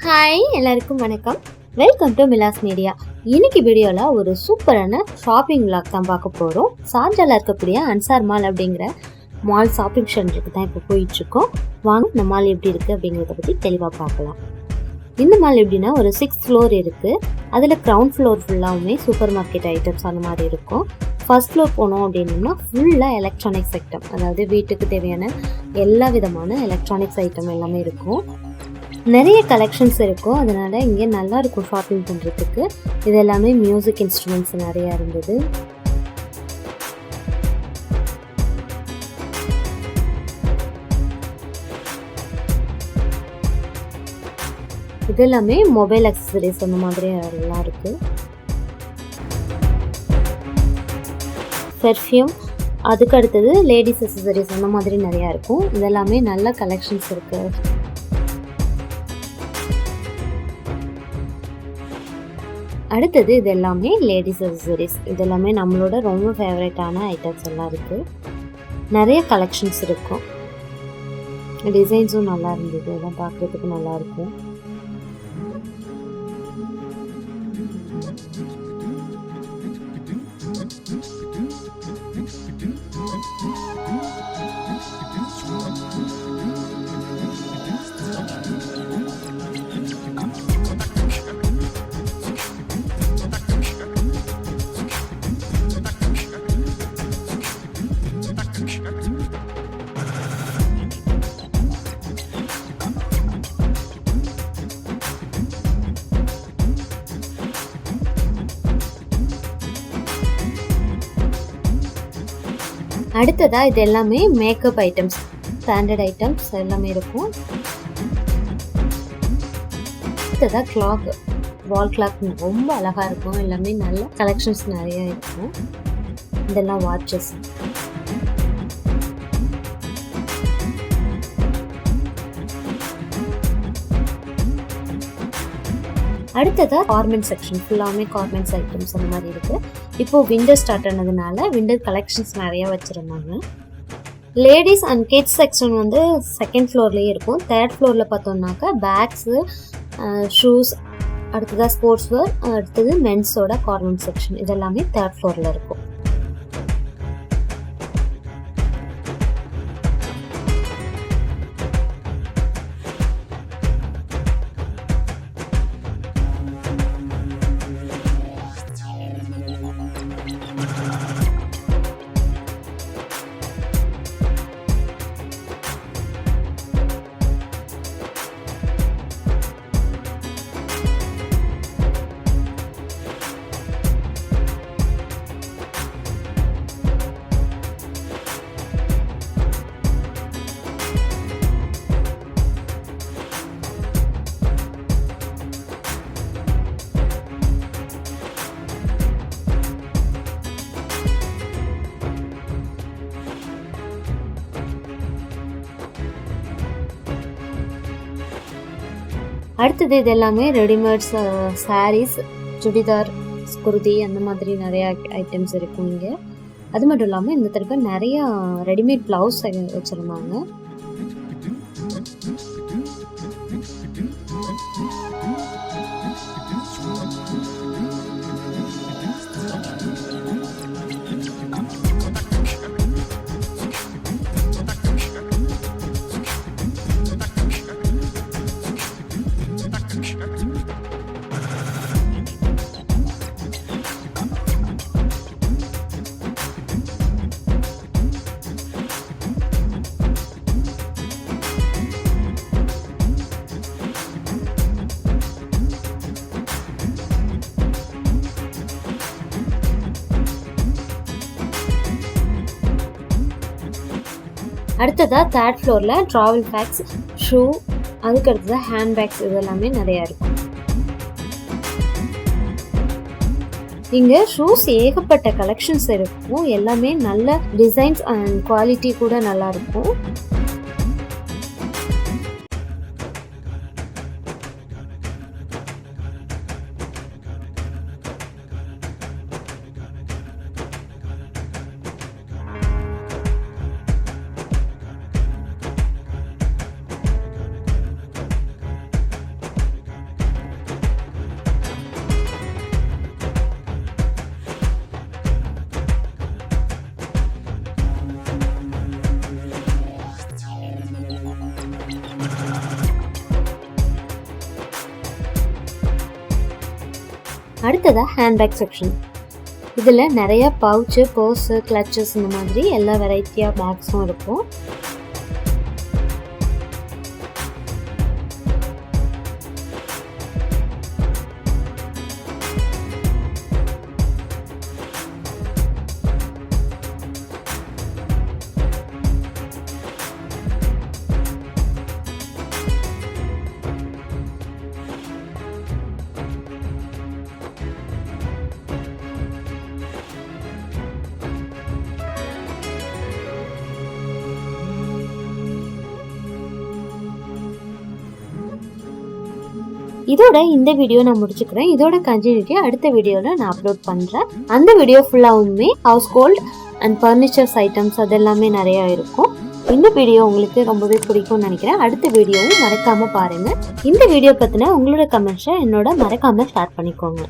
Hi, எல்லாருக்கும் வணக்கம். Welcome to Mila's Media. இன்னைக்கு வீடியோவில் ஒரு சூப்பரான ஷாப்பிங் விளாக் தான் பார்க்க போகிறோம். ஷார்ஜாவில் இருக்கக்கூடிய அன்சார் மால் அப்படிங்கிற மால் ஷாப்பிங் சென்டருக்கு தான் இப்போ போயிட்டுருக்கோம். வாங்க இந்த மால் எப்படி இருக்குது அப்படிங்கிறத பற்றி தெளிவாக பார்க்கலாம். இந்த மால் எப்படின்னா ஒரு 6 ஃப்ளோர் இருக்குது. அதில் கிரவுண்ட் ஃப்ளோர் ஃபுல்லாகவுமே சூப்பர் மார்க்கெட் ஐட்டம்ஸ் அந்த மாதிரி இருக்கும். ஃபர்ஸ்ட் ஃப்ளோர் போனோம் அப்படின்னா ஃபுல்லாக எலக்ட்ரானிக்ஸ் ஐட்டம், அதாவது வீட்டுக்கு தேவையான எல்லா விதமான எலக்ட்ரானிக்ஸ் ஐட்டம் எல்லாமே இருக்கும். நிறைய கலெக்ஷன்ஸ் இருக்கும், அதனால் இங்கே நல்லா இருக்கும் ஷாப்பிங் பண்ணுறதுக்கு. இது எல்லாமே மியூசிக் இன்ஸ்ட்ருமெண்ட்ஸ் நிறையா இருந்தது. இது எல்லாமே மொபைல் அக்சசரிஸ் அந்த மாதிரி எல்லாம் இருக்குது. பெர்ஃப்யூம், அதுக்கு அடுத்தது லேடிஸ் அக்சசரிஸ் அந்த மாதிரி நிறையா இருக்கும். இதெல்லாமே நல்ல கலெக்ஷன்ஸ் இருக்குது. அடுத்தது இது எல்லாமே லேடிஸ் அக்சசரிஸ். இது எல்லாமே நம்மளோட ரொம்ப ஃபேவரட்டான ஐட்டம்ஸ் எல்லாம் இருக்குது. நிறைய கலெக்ஷன்ஸ் இருக்கும். டிசைன்ஸும் நல்லா இருந்தது, இதெல்லாம் பார்க்குறதுக்கு நல்லாயிருக்கும். அடுத்ததாக இது எல்லாமே மேக்கப் ஐட்டம்ஸ், ஸ்டாண்டர்ட் ஐட்டம்ஸ் எல்லாமே இருக்கும். அடுத்ததாக கிளாக், வால் கிளாக் ரொம்ப அழகாக இருக்கும். எல்லாமே நல்ல கலெக்ஷன்ஸ் நிறைய இருக்கும். இதெல்லாம் வாட்சஸ். அடுத்ததாக கார்மெண்ட் செக்ஷன், ஃபுல்லாமே கார்மெண்ட்ஸ் ஐட்டம்ஸ் அந்த மாதிரி இருக்குது. இப்போது விண்டர் ஸ்டார்ட் ஆனதுனால விண்டர் கலெக்ஷன்ஸ் நிறையா வச்சுருந்தாங்க. லேடிஸ் அண்ட் கிட்ஸ் செக்ஷன் வந்து செகண்ட் ஃப்ளோர்லேயே இருக்கும். தேர்ட் ஃப்ளோரில் பார்த்தோம்னாக்கா பேக்ஸு, ஷூஸ், அடுத்ததாக ஸ்போர்ட்ஸ் வேர், அடுத்தது மென்ஸோட கார்மெண்ட் செக்ஷன், இதெல்லாமே தேர்ட் ஃப்ளோரில் இருக்கும். அடுத்தது இது எல்லாமே ரெடிமேட்ஸ், சாரீஸ், சுடிதார், குர்தி அந்த மாதிரி நிறையா ஐட்டம்ஸ் இருக்கும் இங்கே. அது மட்டும் இல்லாமல் இந்த தடவை நிறையா ரெடிமேட் ப்ளவுஸ் வச்சுருந்தாங்க. அடுத்ததாக தேர்ட் ஃப்ளோரில் ட்ராவல் பேக்ஸ், ஷூ, அதுக்கு அடுத்ததாக ஹேண்ட் பேக்ஸ், இது எல்லாமே நிறையா இருக்கும். இங்கே ஷூஸ் ஏகப்பட்ட கலெக்ஷன்ஸ் இருக்கும். எல்லாமே நல்ல டிசைன்ஸ் அண்ட் குவாலிட்டி கூட நல்லா இருக்கும். அடுத்ததாக ஹேண்ட்பேக் செக்ஷன். இதில் நிறைய பவுச்சு, பர்ஸு, கிளச்சஸ் இந்த மாதிரி எல்லா வெரைட்டியாக பேக்ஸும் இருக்கும். இதோட இந்த வீடியோ நான் முடிச்சுக்கிறேன். இதோட கண்டினியூட்டி அடுத்த வீடியோவில் நான் அப்லோட் பண்ணுறேன். அந்த வீடியோ ஃபுல்லாகவுமே household and furnitures items அதெல்லாமே நிறையா இருக்கும். இந்த வீடியோ உங்களுக்கு ரொம்பவே பிடிக்கும்னு நினைக்கிறேன். அடுத்த வீடியோவும் மறக்காமல் பாருங்கள். இந்த வீடியோ பற்றின உங்களோட கமெண்ட்ஸை என்னோட மறக்காமல் ஷேர் பண்ணிக்கோங்க.